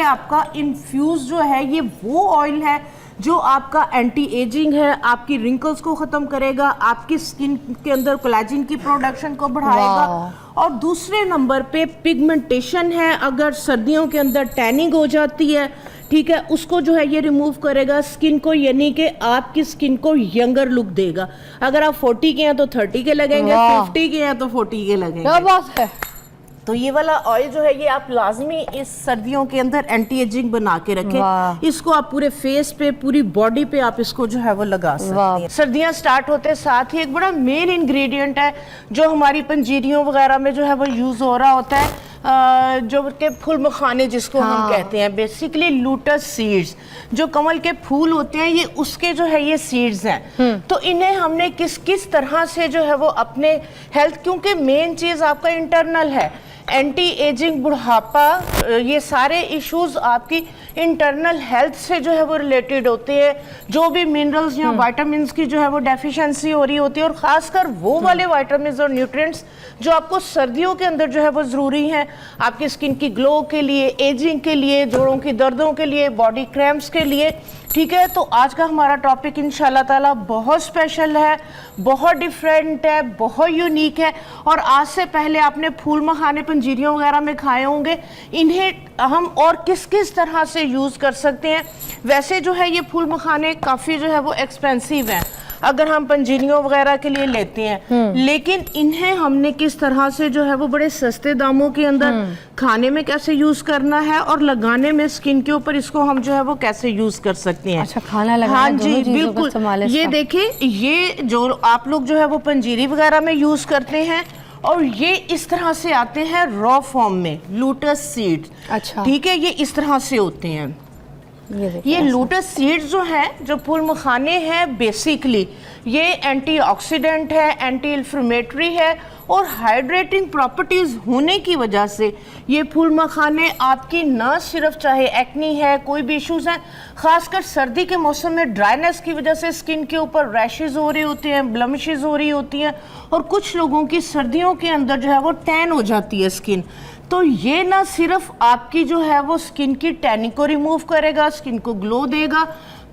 आपका इन्फ्यूज जो है ये वो ऑयल है जो आपका एंटी एजिंग है, आपकी रिंकल्स को ख़त्म करेगा, आपकी स्किन के अंदर कोलेजन की प्रोडक्शन को बढ़ाएगा। और दूसरे नंबर पे पिगमेंटेशन है, अगर सर्दियों के अंदर टैनिंग हो जाती है, ठीक है, उसको जो है ये रिमूव करेगा स्किन को, यानी कि आपकी स्किन को यंगर लुक देगा। अगर आप 40 के हैं तो 30 के लगेंगे, 50 के हैं तो 40 के लगेंगे। क्या बात है। तो ये वाला ऑयल जो है ये आप लाजमी इस सर्दियों के अंदर एंटी एजिंग बना के रखें। इसको आप पूरे फेस पे, पूरी बॉडी पे आप इसको जो है वो लगा सकते हैं। सर्दियां स्टार्ट होते साथ ही एक बड़ा मेन इंग्रेडिएंट है जो हमारी पंजीरियों वगैरह में जो है वो यूज हो रहा होता है, जो के फूल मखाने जिसको हम कहते हैं, बेसिकली लोटस सीड्स, जो कमल के फूल होते हैं ये उसके जो है ये सीड्स हैं। तो इन्हें हमने किस किस तरह से जो है वो अपने हेल्थ, क्योंकि मेन चीज आपका इंटरनल है, एंटी एजिंग, बुढ़ापा, ये सारे इश्यूज आपकी इंटरनल हेल्थ से जो है वो रिलेटेड होते हैं। जो भी मिनरल्स या विटामिन्स की जो है वो डेफिशिएंसी हो रही होती है, और खासकर वो वाले विटामिन्स और न्यूट्रिएंट्स जो आपको सर्दियों के अंदर जो है वो ज़रूरी हैं आपकी स्किन की ग्लो के लिए, एजिंग के लिए, जोड़ों की दर्दों के लिए, बॉडी क्रैम्प्स के लिए। ठीक है, तो आज का हमारा टॉपिक इंशाल्लाह ताला बहुत स्पेशल है, बहुत डिफरेंट है, बहुत यूनिक है। और आज से पहले आपने फूल मखाने पंजीरियों वगैरह में खाए होंगे, इन्हें हम और किस किस तरह से यूज़ कर सकते हैं। वैसे जो है ये फूल मखाने काफ़ी जो है वो एक्सपेंसिव हैं अगर हम पंजीरियों वगैरह के लिए लेते हैं, लेकिन इन्हें हमने किस तरह से जो है वो बड़े सस्ते दामों के अंदर खाने में कैसे यूज करना है और लगाने में स्किन के ऊपर इसको हम जो है वो कैसे यूज कर सकते हैं। अच्छा, खाना लगाना, हाँ जी बिल्कुल। ये देखिए, ये जो आप लोग जो है वो पंजीरी वगैरह में यूज करते हैं, और ये इस तरह से आते हैं रॉ फॉर्म में, लोटस सीड्स। अच्छा, ठीक है, ये इस तरह से होते हैं। ये लोटस सीड्स जो है, जो फूल मखाने हैं, बेसिकली ये एंटीऑक्सीडेंट है, एंटी इन्फ्लेमेटरी है, और हाइड्रेटिंग प्रॉपर्टीज होने की वजह से ये फूल मखाने आपकी न सिर्फ चाहे एक्नी है, कोई भी इश्यूज हैं, खासकर सर्दी के मौसम में ड्राइनेस की वजह से स्किन के ऊपर रैशेज हो रहे होते हैं, ब्लमिशेज हो रही होती हैं, और कुछ लोगों की सर्दियों के अंदर जो है वो टैन हो जाती है स्किन। तो ये ना सिर्फ आपकी जो है वो स्किन की टैनिंग को रिमूव करेगा, स्किन को ग्लो देगा,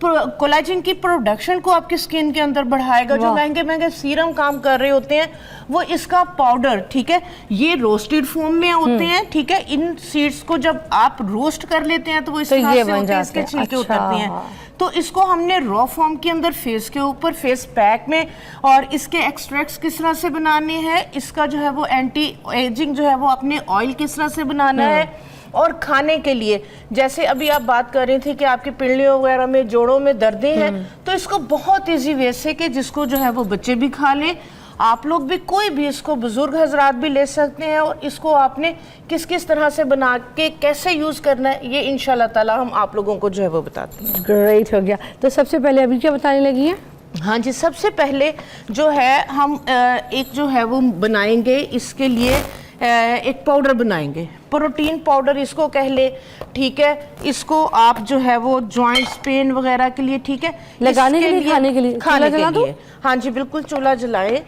कोलेजन की प्रोडक्शन को आपकी स्किन के अंदर बढ़ाएगा। जो महंगे महंगे सीरम काम कर रहे होते हैं वो इसका पाउडर, ठीक है, ये रोस्टेड फॉर्म में होते हैं। ठीक है, इन सीड्स को जब आप रोस्ट कर लेते हैं तो वो इस तरह से होते हैं, इसके छिलके उतरते हैं। तो इसको हमने रॉ फॉर्म के अंदर फेस के ऊपर, फेस पैक में, और इसके एक्सट्रैक्ट्स किस तरह से बनाने हैं, इसका जो है वो एंटी एजिंग जो है वो अपने ऑयल किस तरह से बनाना है। और खाने के लिए, जैसे अभी आप बात कर रही थी कि आपकी पिंडलियों वगैरह में, जोड़ों में दर्दें हैं, तो इसको बहुत इजी वे से कि जिसको जो है वो बच्चे भी खा लें, आप लोग भी, कोई भी, इसको बुजुर्ग हजरात भी ले सकते हैं। और इसको आपने किस किस तरह से बना के कैसे यूज करना है, ये इंशाल्लाह ताला हम आप लोगों को जो है वो बताते हैं। ग्रेट हो गया। तो सबसे पहले अभी क्या बताने लगी है? हाँ जी, सबसे पहले जो है हम एक जो है वो बनाएंगे, इसके लिए एक पाउडर बनाएंगे, प्रोटीन पाउडर इसको कह ले। ठीक है, इसको आप जो है वो जॉइंट्स पेन वगैरह के लिए, ठीक है, लगाने के लिए, खाने के लिए, खाने के लिए। हाँ जी बिल्कुल, चूल्हा जलाए।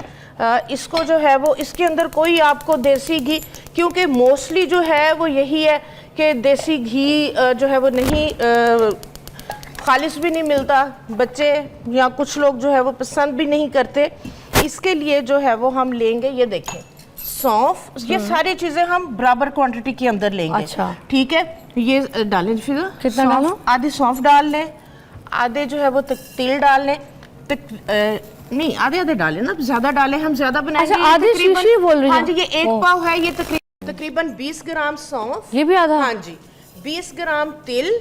इसको जो है वो, इसके अंदर कोई आपको देसी घी, क्योंकि मोस्टली जो है वो यही है कि देसी घी जो है वो नहीं, खालिश भी नहीं मिलता, बच्चे या कुछ लोग जो है वो पसंद भी नहीं करते। इसके लिए जो है वो हम लेंगे, ये देखें, सौंफ, ये सारी चीजें हम बराबर क्वांटिटी के अंदर लेंगे। अच्छा, ठीक है, ये डालें, फिर कितना डालो? आधे सौंफ डाल लें, आधे जो है वो तेल डाल लें, नहीं आधे आधे डालें ना, ज्यादा डालें, हम ज्यादा बनाएंगे। अच्छा, आधे शीशी बोल रही हैं? हाँ जी, ये एक पाव है, ये तकरीबन 20 ग्राम सौंफ, ये भी आधा? हाँ जी, 20 ग्राम तिल,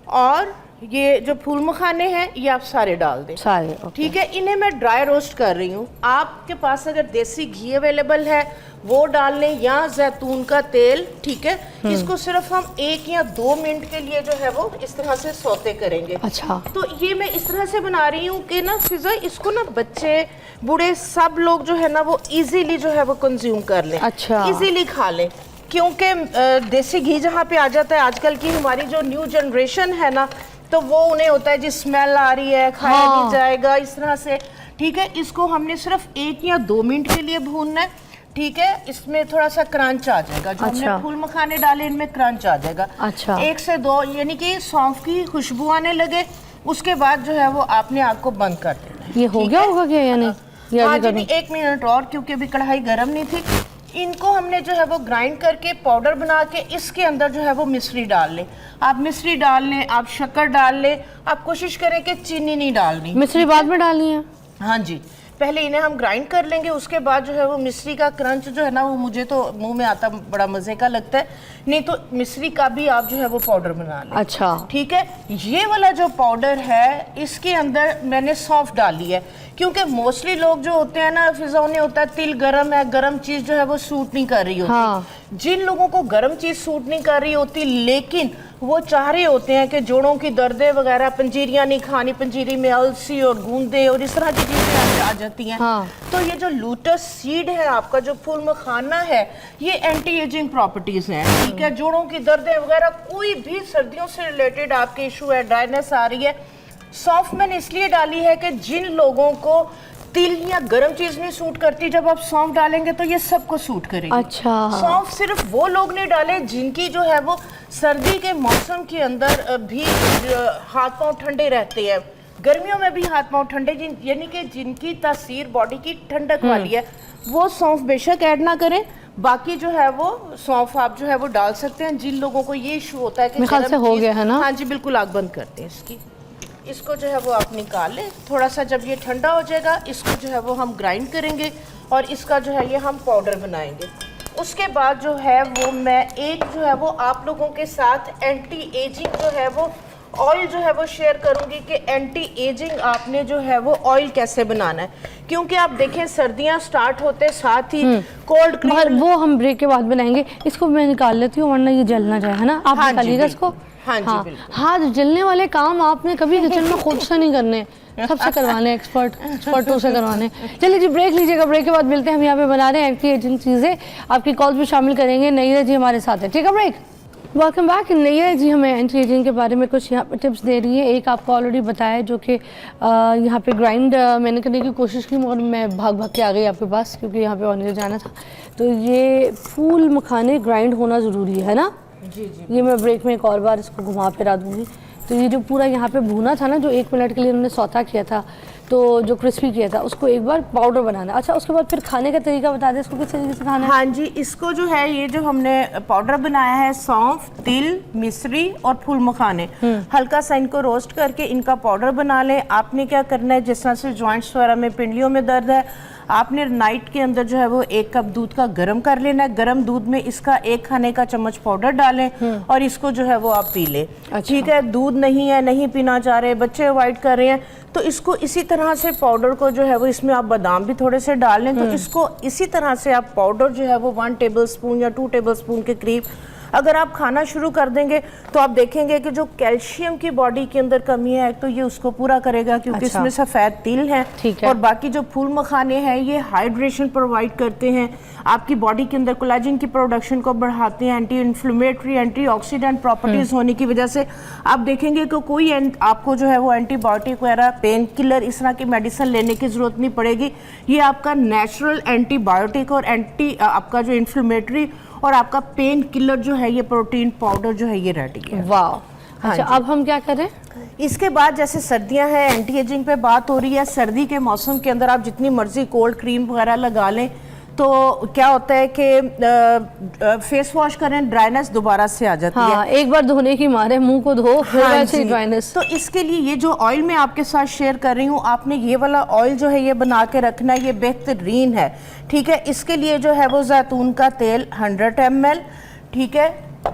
और ये जो फूल मखाने हैं ये आप सारे डाल दें, सारे। ठीक है, इन्हें मैं ड्राई रोस्ट कर रही हूँ। आपके पास अगर देसी घी अवेलेबल है वो डाल लें, या जैतून का तेल। ठीक है, इसको सिर्फ हम 1 या 2 मिनट के लिए जो है वो इस तरह से सौते करेंगे। अच्छा, तो ये मैं इस तरह से बना रही हूँ कि ना फिजा, इसको ना बच्चे बूढ़े सब लोग जो है ना वो इजीली जो है वो कंज्यूम कर लें। अच्छा, इजीली खा लें, क्योंकि देसी घी जहाँ पे आ जाता है, आजकल की हमारी जो न्यू जनरेशन है ना, तो वो उन्हें होता है जी स्मेल आ रही है, खाया नहीं जाएगा, इस तरह से। ठीक है, इसको हमने सिर्फ 1 या 2 मिनट के लिए भूनना है। ठीक है, इसमें थोड़ा सा क्रंच आ जाएगा। जो अच्छा। हमने फूल मखाने डाले इनमें क्रंच आ जाएगा। अच्छा। 1 से 2 यानी कि सौंफ की खुशबू आने लगे, उसके बाद जो है वो आपने आग को बंद कर देना है। ये हो गया होगा क्या या नहीं? ये हाँ अभी जी, 1 मिनट और, क्योंकि अभी कढ़ाई गर्म नहीं थी। इनको हमने जो है वो ग्राइंड करके पाउडर बना के इसके अंदर जो है वो मिश्री डाल लें। आप मिश्री डाल लें, आप शक्कर डाल लें, आप कोशिश करें कि चीनी नहीं डालनी। मिश्री बाद में डालनी है? हाँ जी, पहले इन्हें हम ग्राइंड कर लेंगे, उसके बाद जो है वो मिश्री का क्रंच जो है ना, वो मुझे तो मुंह में आता बड़ा मजे का लगता है। नहीं तो मिश्री का भी आप जो है वो पाउडर बना लें। अच्छा, ठीक है, ये वाला जो पाउडर है इसके अंदर मैंने सौंफ डाली है, क्योंकि मोस्टली लोग जो होते हैं ना, फिजा उन्हें होता है तिल गरम है, गरम चीज जो है वो सूट नहीं कर रही होती। हाँ। जिन लोगों को गरम चीज सूट नहीं कर रही होती, लेकिन वो चाह रहे होते हैं कि जोड़ों की दर्दें वगैरह, पंजीरियां नहीं खानी, पंजीरी में अलसी और गूंदे और इस तरह की चीजें आ जाती हैं। हाँ। तो ये जो लोटस सीड है, आपका जो फूल मखाना है, ये एंटी एजिंग प्रॉपर्टीज हैं। ठीक है, जोड़ों की दर्दें वगैरह, कोई भी सर्दियों से रिलेटेड आपके इशू है, ड्राइनेस आ रही है, सौंफ मैंने इसलिए डाली है कि जिन लोगों को तिल या गर्म चीज नहीं सूट करती, जब आप सौंफ डालेंगे तो ये सबको सूट करेगी। अच्छा। सौंफ सिर्फ वो लोग नहीं डाले जिनकी जो है वो सर्दी के मौसम के अंदर भी हाथ पांव ठंडे रहते हैं, गर्मियों में भी हाथ पांव ठंडे, यानी कि जिनकी तासीर बॉडी की ठंडक वाली है, वो सौंफ बेशक ऐड ना करें। बाकी जो है वो सौंफ आप जो है वो डाल सकते हैं जिन लोगों को ये इशू होता है कि मेरे ख्याल से हो गया है ना? हाँ जी, बिल्कुल। आग बंद करते हैं इसकी। इसको जो है वो आप निकाल लें, थोड़ा सा जब ये ठंडा हो जाएगा, इसको जो है वो हम ग्राइंड करेंगे और इसका जो है ये हम पाउडर बनाएंगे। उसके बाद जो है वो मैं एक जो है वो आप लोगों के साथ एंटी एजिंग जो है वो ऑयल जो है वो शेयर करूंगी कि एंटी एजिंग आपने जो है वो ऑयल कैसे बनाना है, क्योंकि आप देखें सर्दियां स्टार्ट होते साथ ही कोल्ड क्रीम, वो हम ब्रेक के बाद बनाएंगे। इसको मैं निकाल लेती हूँ वरना ये जल ना जाए, है ना? आप हाँ जी, निकालिएगा इसको। हाँ जी, बिल्कुल। हाथ जलने वाले काम आपने कभी किचन में खुद से नहीं करने, सबसे करवाने, एक्सपर्टों से करवाने। चलिए जी, ब्रेक लीजिएगा, ब्रेक के बाद मिलते हैं। हम यहाँ पे बना रहे हैं एंटी एजिंग चीज़ें, आपकी कॉल्स भी शामिल करेंगे। नैयरा जी हमारे साथ है, ठीक है? Break. Welcome back. Nayyara ji हमें एंटी एजिंग के बारे में कुछ यहाँ पे टिप्स दे रही है। एक आपको ऑलरेडी बताया जो कि यहाँ पे ग्राइंड मैंने करने की कोशिश की, मगर मैं भाग भाग के आ गई आपके पास क्योंकि यहाँ पे ऑनर जाना था। तो ये फूल मखाने ग्राइंड होना ज़रूरी है ना? जी जी। ये मैं ब्रेक में एक और बार इसको घुमा फिरा दूंगी। तो ये जो पूरा यहाँ पे भुना था ना, जो 1 मिनट के लिए उन्होंने सौता किया था, तो जो क्रिस्पी किया था, उसको एक बार पाउडर बनाना। अच्छा, उसके बाद फिर खाने का तरीका बता दें, इसको किस तरीके से खाना है? हाँ जी, इसको जो है ये जो हमने पाउडर बनाया है, सौंफ, तिल, मिश्री और फूल मखाने, हल्का सा इनको रोस्ट करके इनका पाउडर बना लें। आपने क्या करना है, जिस तरह से जॉइंट्स वगैरह में, पिंडलियों में दर्द है, आपने नाइट के अंदर जो है वो 1 कप दूध का गर्म कर लेना है। गर्म दूध में इसका 1 खाने का चम्मच पाउडर डालें और इसको जो है वो आप पी लें। अच्छा। ठीक है, दूध नहीं है, नहीं पीना चाह रहे, बच्चे अवॉइड कर रहे हैं, तो इसको इसी तरह से पाउडर को जो है वो, इसमें आप बादाम भी थोड़े से डाल लें, तो इसको इसी तरह से आप पाउडर जो है वो 1 टेबलस्पून या 2 टेबलस्पून के करीब अगर आप खाना शुरू कर देंगे तो आप देखेंगे कि जो कैल्शियम की बॉडी के अंदर कमी है तो ये उसको पूरा करेगा, क्योंकि अच्छा। इसमें सफ़ेद तिल है। ठीक है। और बाकी जो फूल मखाने हैं ये हाइड्रेशन प्रोवाइड करते हैं, आपकी बॉडी के अंदर कोलेजन की प्रोडक्शन को बढ़ाते हैं, एंटी इन्फ्लेमेटरी, एंटीऑक्सीडेंट प्रॉपर्टीज होने की वजह से आप देखेंगे कि कोई आपको जो है वो एंटीबायोटिक वगैरह, पेन किलर, इस तरह की मेडिसिन लेने की जरूरत नहीं पड़ेगी। ये आपका नेचुरल एंटीबायोटिक और एंटी आपका जो इन्फ्लेमेटरी और आपका पेन किलर जो है, ये प्रोटीन पाउडर जो है ये रेडी है। वाह। अच्छा, अब हम क्या करें? इसके बाद जैसे सर्दियां हैं, एंटी एजिंग पे बात हो रही है, सर्दी के मौसम के अंदर आप जितनी मर्जी कोल्ड क्रीम वगैरह लगा लें तो क्या होता है कि फेस वॉश करें, ड्राइनेस दोबारा से आ जाती है। हाँ, एक बार धोने की मारे मुंह को धो, फिर हाँ वैसे जी। ड्राइनेस। तो इसके लिए ये जो ऑयल मैं आपके साथ शेयर कर रही हूँ, आपने ये वाला ऑयल जो है ये बना के रखना है, ये बेहतरीन है। ठीक है, इसके लिए जो है वो जैतून का तेल 100 ml, ठीक है,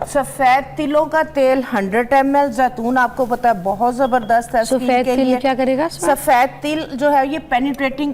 सफेद तिलों का तेल 100 ml। जैतून आपको पता है बहुत जबरदस्त है स्किन सफेद के तिल लिए। क्या करेगा? सफेद तिल जो है ये पेनिट्रेटिंग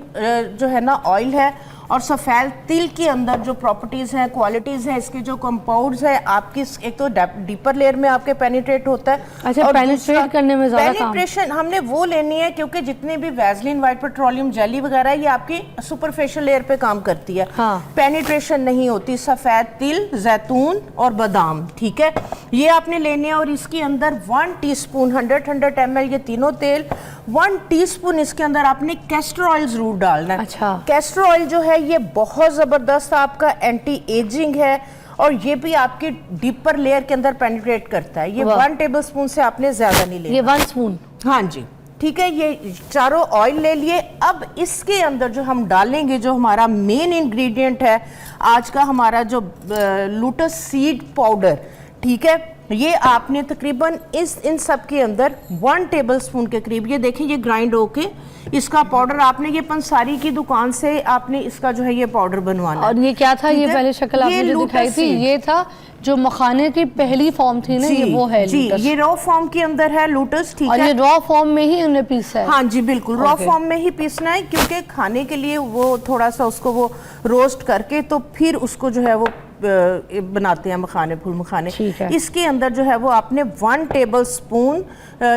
जो है ना ऑयल है, और सफ़ेद तिल के अंदर जो प्रॉपर्टीज़ हैं, क्वालिटीज़ हैं, इसके जो कंपाउंड्स हैं, आपकी एक तो डीपर लेयर में आपके पेनिट्रेट होता है। अच्छा, और पेनिट्रेट करने में ज़्यादा काम। पेनिट्रेशन हमने वो लेनी है क्योंकि जितनी भी वैसलीन, वाइट पेट्रोलियम जेली वगैरह ये आपकी सुपरफिशियल लेयर पे काम करती है। हाँ। पेनिट्रेशन नहीं होती। सफ़ेद तिल, जैतून और बादाम, ठीक है, ये आपने लेने हैं। और इसके अंदर 1 टीस्पून 100 ml ये तीनों तेल, 1 टीस्पून इसके अंदर आपने कैस्टर ऑयल जरूर डालना है। अच्छा। कैस्टर ऑयल जो है है ये बहुत ज़बरदस्त आपका एंटी एजिंग है और ये भी आपकी डीपर लेयर के अंदर पेनिट्रेट करता है। ये 1 टेबलस्पून से आपने ज़्यादा नहीं लेना। ये 1 स्पून, हाँ जी, ठीक है। ये चारों ऑयल ले लिए। अब इसके अंदर जो हम डालेंगे, जो हमारा मेन इंग्रेडिएंट है आज का, हमारा जो लोटस सीड पाउडर, ठीक है, ये आपने तकरीबन इन सब के अंदर 1 टेबलस्पून के करीब, ये देखें ये ग्राइंड होके इसका पाउडर आपने ये पंसारी की दुकान से आपने इसका जो है ये पाउडर बनवाना। और ये क्या था? ये पहले शक्ल आपने जो दिखाई थी ये था जो मखाने की पहली फॉर्म थी ना, ये वो है जी, ये रॉ फॉर्म के अंदर है लोटस, ठीक है। और ये रॉ फॉर्म में ही उन्हें पीसा है? हाँ जी बिल्कुल, रॉ फॉर्म में ही पीसना है, क्योंकि खाने के लिए वो थोड़ा सा उसको वो रोस्ट करके तो फिर उसको जो है वो बनाते हैं मखाने, फूल मखाने। इसके अंदर जो है वो आपने 1 टेबलस्पून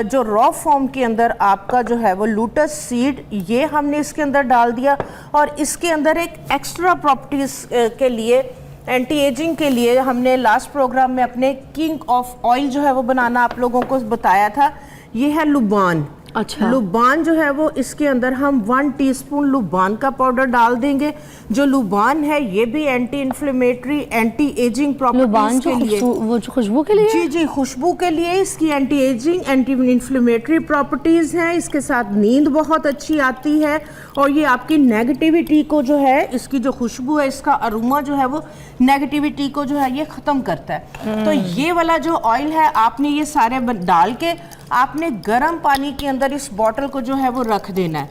जो रॉ फॉर्म के अंदर आपका जो है वो लोटस सीड, ये हमने इसके अंदर डाल दिया। और इसके अंदर एक एक्स्ट्रा प्रॉपर्टीज के लिए, एंटी एजिंग के लिए, हमने लास्ट प्रोग्राम में अपने किंग ऑफ ऑयल जो है वो बनाना आप लोगों को बताया था। ये है लुबान। अच्छा, लुबान जो है वो इसके अंदर हम 1 टीस्पून लुबान का पाउडर डाल देंगे। जो लुबान है ये भी anti inflammatory, anti ageing properties के लिए, वो जो खुशबू के लिए, जी जी खुशबू के लिए इसकी anti ageing, anti inflammatory properties हैं। इसके साथ नींद बहुत अच्छी आती है और ये आपकी नेगेटिविटी को जो है, इसकी जो खुशबू है, इसका अरोमा जो है वो नेगेटिविटी को जो है ये ख़त्म करता है। तो ये वाला जो ऑयल है आपने ये सारे डाल के आपने गर्म पानी के अंदर इस बॉटल को जो है वो रख देना है।